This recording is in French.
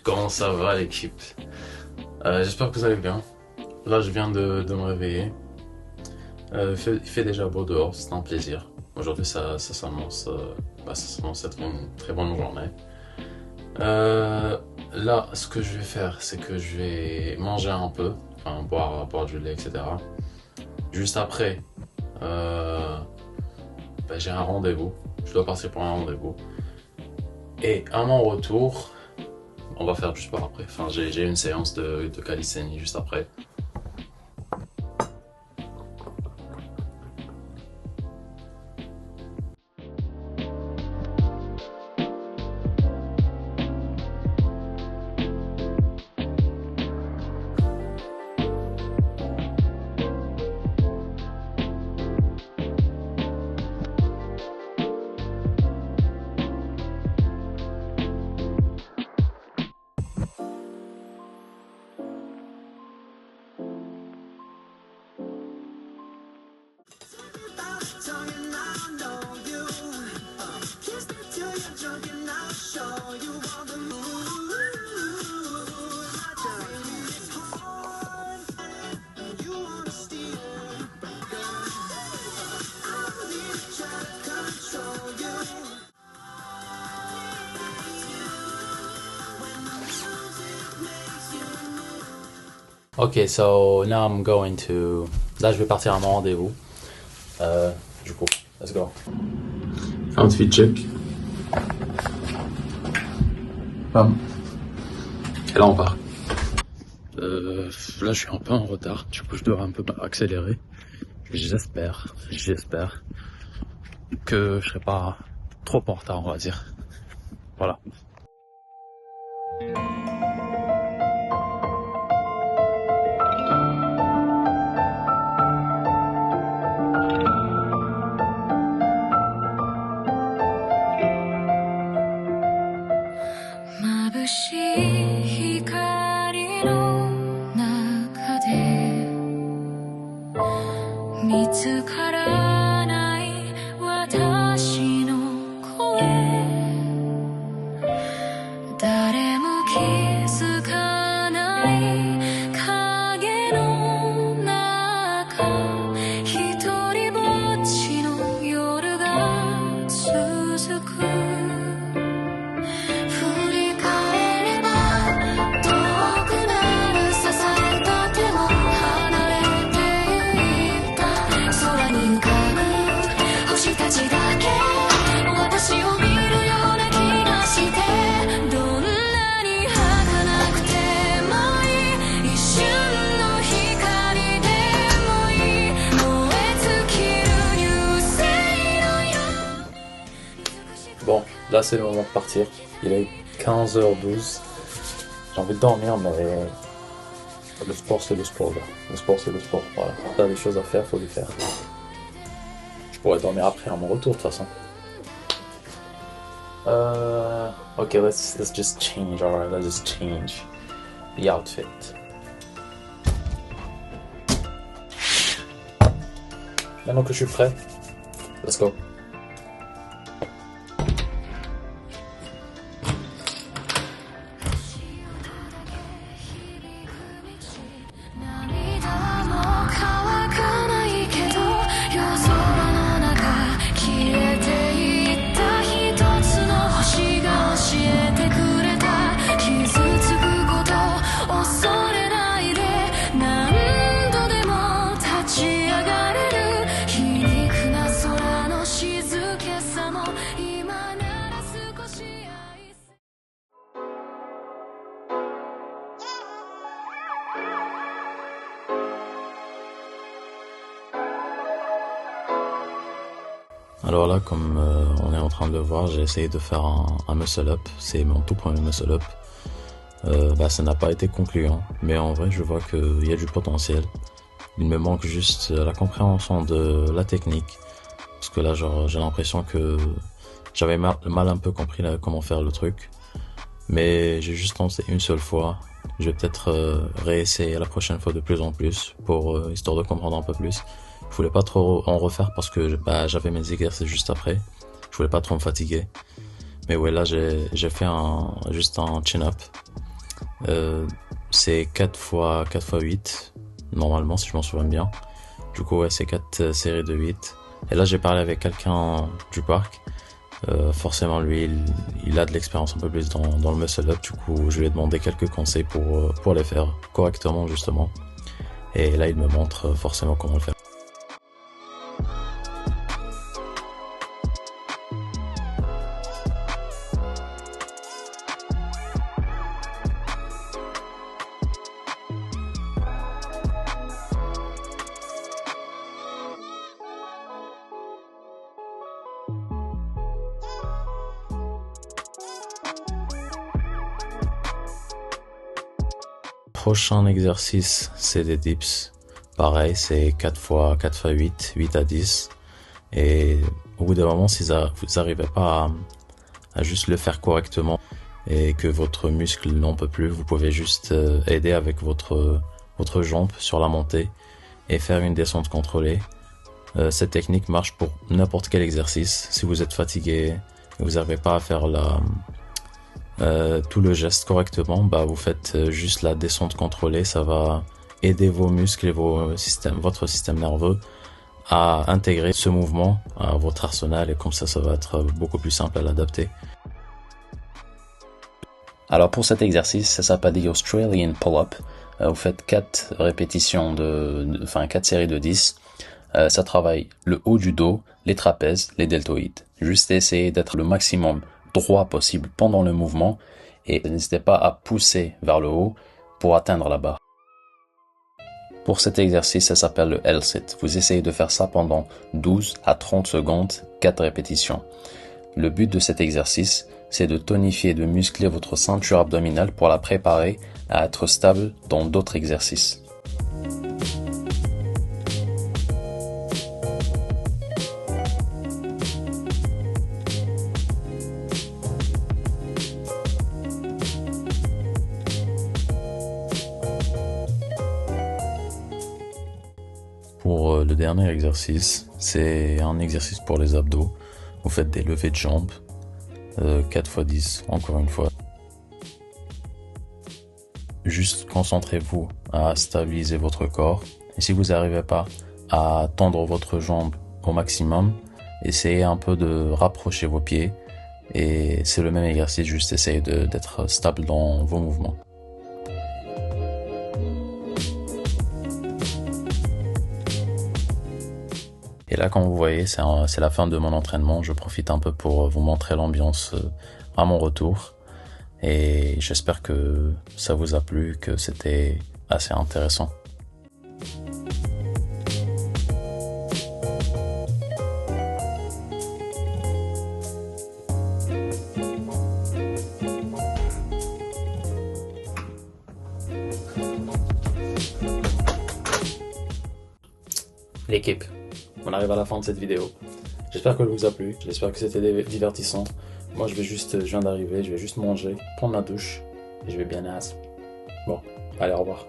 Comment ça va l'équipe? J'espère que vous allez bien. Là je viens de me réveiller. Il fait déjà beau dehors, c'est un plaisir. Aujourd'hui ça s'annonce ça s'annonce être une très bonne journée. Là ce que je vais faire c'est que je vais manger un peu, enfin boire du lait, etc. Juste après, j'ai un rendez-vous. Je dois partir pour un rendez-vous. Et à mon retour, on va faire du sport après. Enfin, j'ai une séance de calisthénie juste après. Ok, so now I'm going to... Là, je vais partir à mon rendez-vous. Du coup, let's go. Outfit check. Bam. Et là, on part. Là, je suis un peu en retard. Du coup, je dois un peu accélérer. J'espère que je serai pas trop en retard, on va dire. Voilà. Bon, là c'est le moment de partir. Il est 15h12. J'ai envie de dormir, mais le sport c'est le sport. Là. Le sport c'est le sport. Voilà. T'as des choses à faire, faut les faire. Je pourrais dormir après à mon retour de toute façon. Ok, let's just change. Alright, let's just change the outfit. Maintenant que je suis prêt, let's go. Alors là, comme on est en train de le voir, j'ai essayé de faire un muscle up. C'est mon tout premier muscle up. Ça n'a pas été concluant, mais en vrai, je vois qu'il y a du potentiel. Il me manque juste la compréhension de la technique. Parce que là, genre, j'ai l'impression que j'avais mal un peu compris là, comment faire le truc. Mais j'ai juste lancé une seule fois. Je vais peut-être réessayer la prochaine fois de plus en plus pour histoire de comprendre un peu plus. Je voulais pas trop en refaire parce que j'avais mes exercices juste après. Je voulais pas trop me fatiguer. Mais ouais, là j'ai fait juste un chin-up. Euh, c'est 4 fois 8, normalement, si je m'en souviens bien. Du coup, ouais, c'est 4 séries de 8. Et là, j'ai parlé avec quelqu'un du parc. Forcément, lui, il a de l'expérience un peu plus dans le muscle up. Du coup, je lui ai demandé quelques conseils pour les faire correctement, justement. Et là, il me montre forcément comment le faire. Prochain exercice, c'est des dips. Pareil, c'est 4 fois 8, 8 à 10. Et au bout d'un moment, si vous n'arrivez pas à juste le faire correctement et que votre muscle n'en peut plus, vous pouvez juste aider avec votre jambe sur la montée et faire une descente contrôlée. Cette technique marche pour n'importe quel exercice. Si vous êtes fatigué et vous n'arrivez pas à faire tout le geste correctement, bah vous faites juste la descente contrôlée. Ça va aider vos muscles et votre système nerveux à intégrer ce mouvement à votre arsenal, et comme ça va être beaucoup plus simple à l'adapter. Alors pour cet exercice, ça s'appelle the Australian Pull-Up. Vous faites 4 répétitions enfin 4 séries de 10. Ça travaille le haut du dos, les trapèzes, les deltoïdes. Juste essayer d'être le maximum droit possible pendant le mouvement et n'hésitez pas à pousser vers le haut pour atteindre la barre. Pour cet exercice, ça s'appelle le L-sit. Vous essayez de faire ça pendant 12 à 30 secondes, 4 répétitions. Le but de cet exercice, c'est de tonifier et de muscler votre ceinture abdominale pour la préparer à être stable dans d'autres exercices. Pour le dernier exercice, c'est un exercice pour les abdos. Vous faites des levées de jambes, 4 x 10, encore une fois. Juste concentrez-vous à stabiliser votre corps. Et si vous n'arrivez pas à tendre votre jambe au maximum, essayez un peu de rapprocher vos pieds. Et c'est le même exercice, juste essayez d'être stable dans vos mouvements. Et là, comme vous voyez, c'est la fin de mon entraînement. Je profite un peu pour vous montrer l'ambiance à mon retour. Et j'espère que ça vous a plu, que c'était assez intéressant. L'équipe, on arrive à la fin de cette vidéo. J'espère qu'elle vous a plu, j'espère que c'était divertissant. Moi je viens d'arriver, je vais juste manger, prendre ma douche et je vais bien naze. Bon, allez, au revoir.